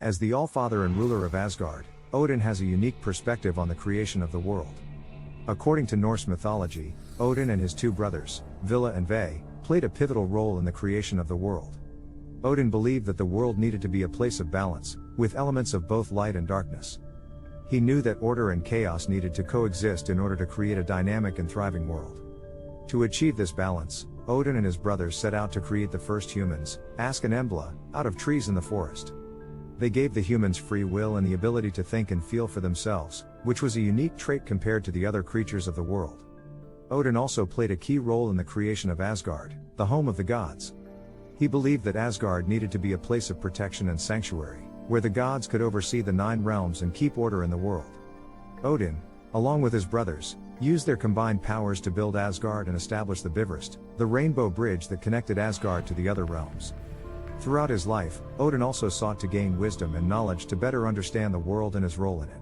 As the Allfather and ruler of Asgard, Odin has a unique perspective on the creation of the world. According to Norse mythology, Odin and his two brothers, Villa and Ve, played a pivotal role in the creation of the world. Odin believed that the world needed to be a place of balance, with elements of both light and darkness. He knew that order and chaos needed to coexist in order to create a dynamic and thriving world. To achieve this balance, Odin and his brothers set out to create the first humans, Ask and Embla, out of trees in the forest. They gave the humans free will and the ability to think and feel for themselves, which was a unique trait compared to the other creatures of the world. Odin also played a key role in the creation of Asgard, the home of the gods. He believed that Asgard needed to be a place of protection and sanctuary, where the gods could oversee the 9 realms and keep order in the world. Odin, along with his brothers, used their combined powers to build Asgard and establish the Bifrost, the rainbow bridge that connected Asgard to the other realms. Throughout his life, Odin also sought to gain wisdom and knowledge to better understand the world and his role in it.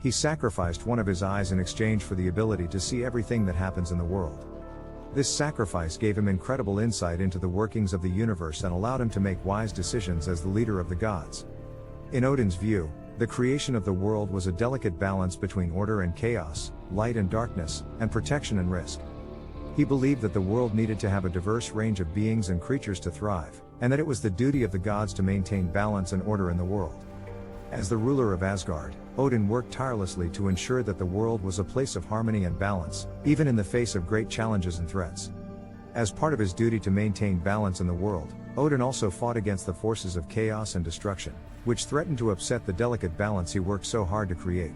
He sacrificed one of his eyes in exchange for the ability to see everything that happens in the world. This sacrifice gave him incredible insight into the workings of the universe and allowed him to make wise decisions as the leader of the gods. In Odin's view, the creation of the world was a delicate balance between order and chaos, light and darkness, and protection and risk. He believed that the world needed to have a diverse range of beings and creatures to thrive, and that it was the duty of the gods to maintain balance and order in the world. As the ruler of Asgard, Odin worked tirelessly to ensure that the world was a place of harmony and balance, even in the face of great challenges and threats. As part of his duty to maintain balance in the world, Odin also fought against the forces of chaos and destruction, which threatened to upset the delicate balance he worked so hard to create.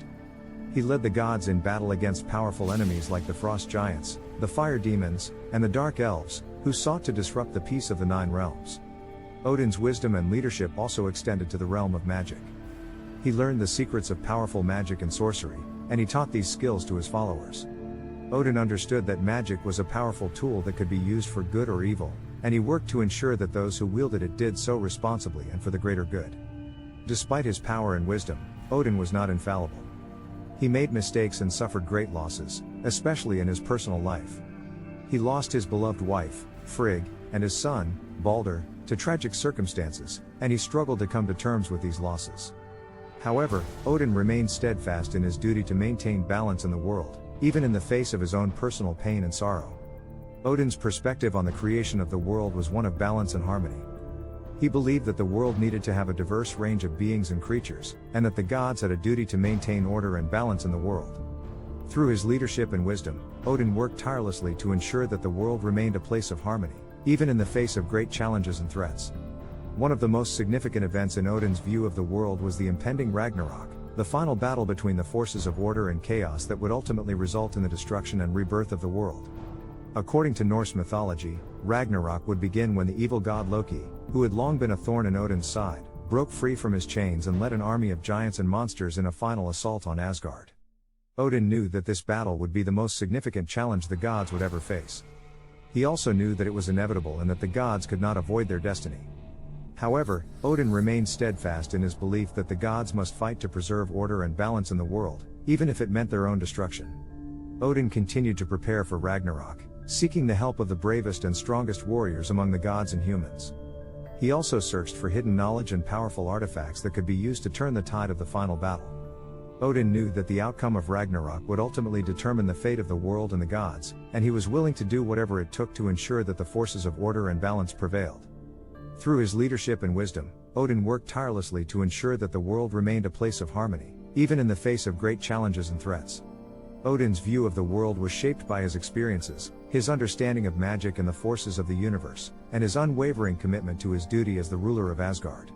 He led the gods in battle against powerful enemies like the frost giants, the fire demons, and the dark elves, who sought to disrupt the peace of the 9 realms. Odin's wisdom and leadership also extended to the realm of magic. He learned the secrets of powerful magic and sorcery, and he taught these skills to his followers. Odin understood that magic was a powerful tool that could be used for good or evil, and he worked to ensure that those who wielded it did so responsibly and for the greater good. Despite his power and wisdom, Odin was not infallible. He made mistakes and suffered great losses, especially in his personal life. He lost his beloved wife, Frigg, and his son, Balder, to tragic circumstances, and he struggled to come to terms with these losses. However, Odin remained steadfast in his duty to maintain balance in the world, even in the face of his own personal pain and sorrow. Odin's perspective on the creation of the world was one of balance and harmony. He believed that the world needed to have a diverse range of beings and creatures, and that the gods had a duty to maintain order and balance in the world. Through his leadership and wisdom, Odin worked tirelessly to ensure that the world remained a place of harmony, even in the face of great challenges and threats. One of the most significant events in Odin's view of the world was the impending Ragnarok, the final battle between the forces of order and chaos that would ultimately result in the destruction and rebirth of the world. According to Norse mythology, Ragnarok would begin when the evil god Loki, who had long been a thorn in Odin's side, broke free from his chains and led an army of giants and monsters in a final assault on Asgard. Odin knew that this battle would be the most significant challenge the gods would ever face. He also knew that it was inevitable and that the gods could not avoid their destiny. However, Odin remained steadfast in his belief that the gods must fight to preserve order and balance in the world, even if it meant their own destruction. Odin continued to prepare for Ragnarok, seeking the help of the bravest and strongest warriors among the gods and humans. He also searched for hidden knowledge and powerful artifacts that could be used to turn the tide of the final battle. Odin knew that the outcome of Ragnarok would ultimately determine the fate of the world and the gods, and he was willing to do whatever it took to ensure that the forces of order and balance prevailed. Through his leadership and wisdom, Odin worked tirelessly to ensure that the world remained a place of harmony, even in the face of great challenges and threats. Odin's view of the world was shaped by his experiences, his understanding of magic and the forces of the universe, and his unwavering commitment to his duty as the ruler of Asgard.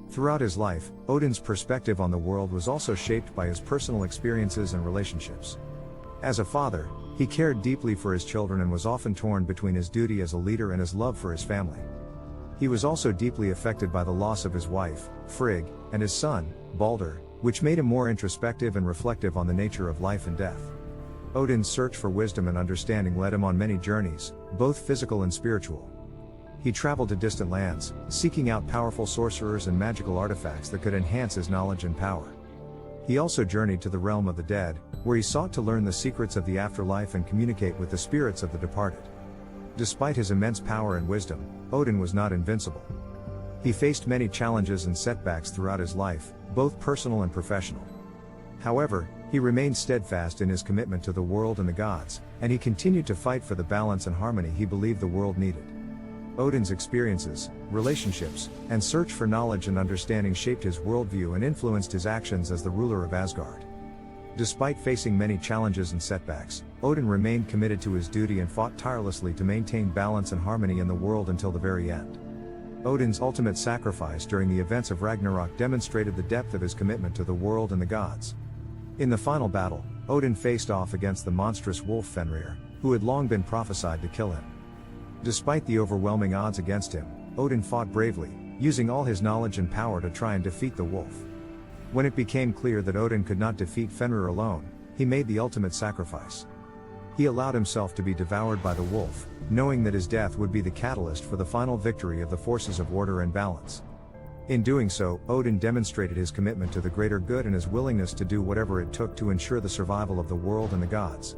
Throughout his life, Odin's perspective on the world was also shaped by his personal experiences and relationships. As a father, he cared deeply for his children and was often torn between his duty as a leader and his love for his family. He was also deeply affected by the loss of his wife, Frigg, and his son, Balder, which made him more introspective and reflective on the nature of life and death. Odin's search for wisdom and understanding led him on many journeys, both physical and spiritual. He traveled to distant lands, seeking out powerful sorcerers and magical artifacts that could enhance his knowledge and power. He also journeyed to the realm of the dead, where he sought to learn the secrets of the afterlife and communicate with the spirits of the departed. Despite his immense power and wisdom, Odin was not invincible. He faced many challenges and setbacks throughout his life, both personal and professional. However, he remained steadfast in his commitment to the world and the gods, and he continued to fight for the balance and harmony he believed the world needed. Odin's experiences, relationships, and search for knowledge and understanding shaped his worldview and influenced his actions as the ruler of Asgard. Despite facing many challenges and setbacks, Odin remained committed to his duty and fought tirelessly to maintain balance and harmony in the world until the very end. Odin's ultimate sacrifice during the events of Ragnarok demonstrated the depth of his commitment to the world and the gods. In the final battle, Odin faced off against the monstrous wolf Fenrir, who had long been prophesied to kill him. Despite the overwhelming odds against him, Odin fought bravely, using all his knowledge and power to try and defeat the wolf. When it became clear that Odin could not defeat Fenrir alone, he made the ultimate sacrifice. He allowed himself to be devoured by the wolf, knowing that his death would be the catalyst for the final victory of the forces of order and balance. In doing so, Odin demonstrated his commitment to the greater good and his willingness to do whatever it took to ensure the survival of the world and the gods.